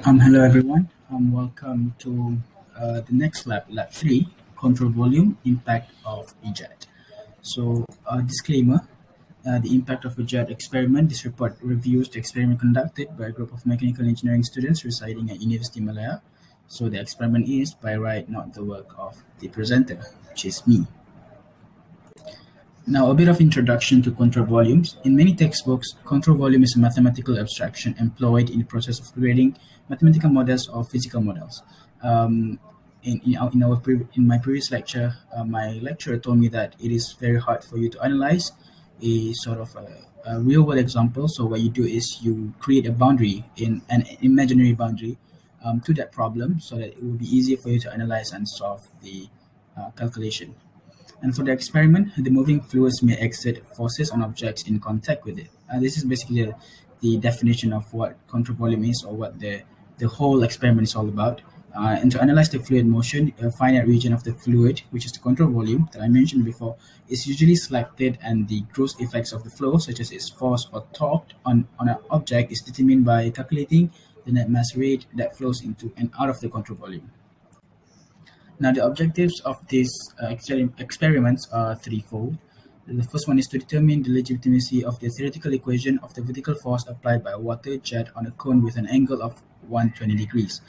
Hello everyone. Welcome to the next lab 3, control volume, impact of EJET. So, disclaimer, the impact of EJET experiment. This report reviews the experiment conducted by a group of mechanical engineering students residing at University Malaya. So, the experiment is by right, not the work of the presenter, which is me. Now, a bit of introduction to control volumes. In many textbooks, control volume is a mathematical abstraction employed in the process of creating mathematical models or physical models. Um, in my previous lecture, my lecturer told me that it is very hard for you to analyze a sort of a real world example. So what you do is you create a boundary in an imaginary boundary to that problem, so that it will be easier for you to analyze and solve the calculation. And for the experiment, the moving fluids may exert forces on objects in contact with it. This is basically the definition of what control volume is, or what the whole experiment is all about. And to analyze the fluid motion, a finite region of the fluid, which is the control volume that I mentioned before, is usually selected, and the gross effects of the flow, such as its force or torque on an object, is determined by calculating the net mass rate that flows into and out of the control volume. Now, the objectives of these experiments are threefold. The first one is to determine the legitimacy of the theoretical equation of the vertical force applied by a water jet on a cone with an angle of 120 degrees.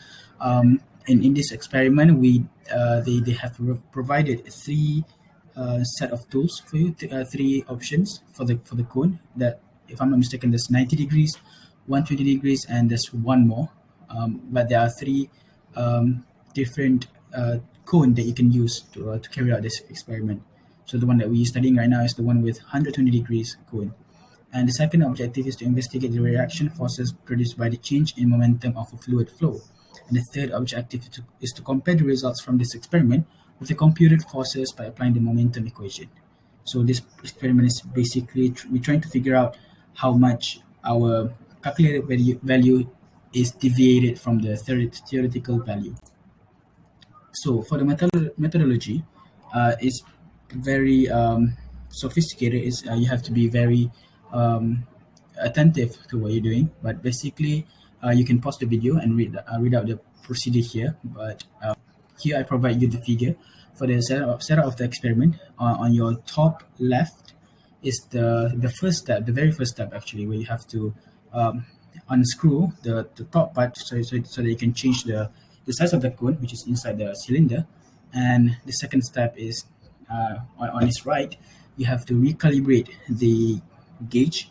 In this experiment, they have provided three set of tools for you, three options for the cone. That, if I'm not mistaken, there's 90 degrees, 120 degrees, and there's one more. But there are three different cone that you can use to carry out this experiment. So the one that we're studying right now is the one with 120 degrees cone. And the second objective is to investigate the reaction forces produced by the change in momentum of a fluid flow. And the third objective is to compare the results from this experiment with the computed forces by applying the momentum equation. So this experiment is basically we're trying to figure out how much our calculated value is deviated from the theoretical value. So for the methodology, it's very sophisticated. You have to be very attentive to what you're doing. But basically, you can pause the video and read out the procedure here. But here I provide you the figure for the setup of the experiment. On your top left is the first step, the very first step actually, where you have to unscrew the top part, so that you can change the size of the cone, which is inside the cylinder. And the second step is on its right, you have to recalibrate the gauge,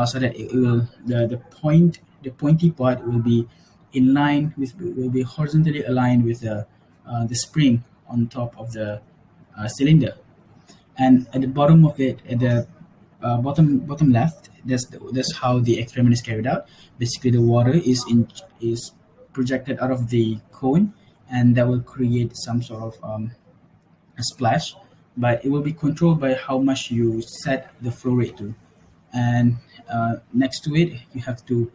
so that it will the pointy part will be will be horizontally aligned with the spring on top of the cylinder. And at the bottom of it, at the bottom left, that's how the experiment is carried out. Basically, the water is projected out of the cone, and that will create some sort of a splash, but it will be controlled by how much you set the flow rate to. And next to it, you have to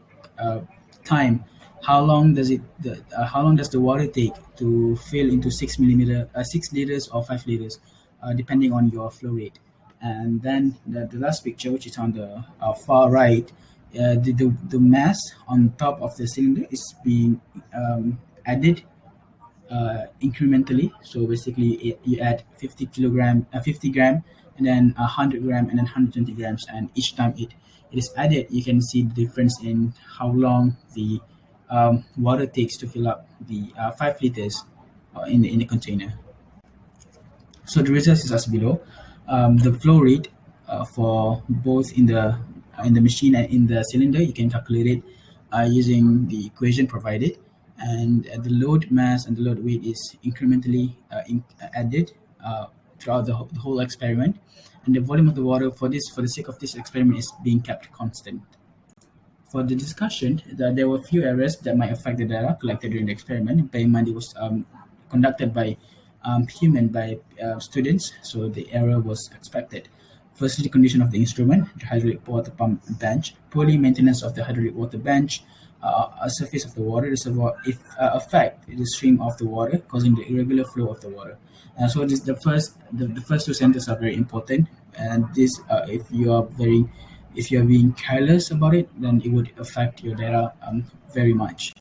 time how long does the water take to fill into 6 liters or 5 liters, depending on your flow rate. And then the last picture, which is on the far right, the mass on top of the cylinder is being added incrementally. So basically, you add 50 gram, and then 100 gram, and then 120 grams, and each time it is added, you can see the difference in how long the water takes to fill up the 5 liters in the container. So the results is as below. The flow rate for both in the machine and in the cylinder, you can calculate it using the equation provided. And the load mass and the load weight is incrementally added throughout the whole experiment. And the volume of the water for the sake of this experiment, is being kept constant. For the discussion, there were a few errors that might affect the data collected during the experiment. Bear in mind, it was conducted by students, so the error was expected. Firstly, the condition of the instrument, the hydraulic water pump bench, poorly maintenance of the hydraulic water bench, a surface of the water reservoir affect the stream of the water, causing the irregular flow of the water. So this the first two sentences are very important, and this if you are being careless about it, then it would affect your data very much.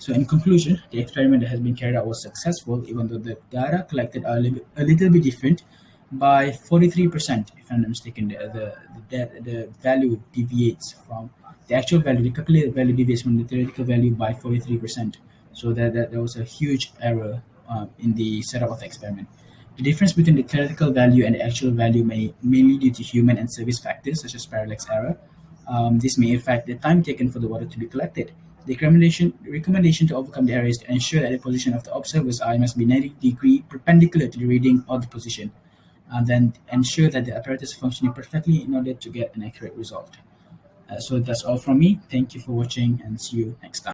So, in conclusion, the experiment that has been carried out was successful, even though the data collected are a little bit different by 43%. If I'm not mistaken, the value deviates from the actual value, the calculated value deviates from the theoretical value by 43%. So, that there was a huge error in the setup of the experiment. The difference between the theoretical value and the actual value may mainly due to human and service factors such as parallax error. This may affect the time taken for the water to be collected. The recommendation to overcome the error is to ensure that the position of the observer's eye must be 90-degree perpendicular to the reading of the position, and then ensure that the apparatus is functioning perfectly in order to get an accurate result. So that's all from me. Thank you for watching and see you next time.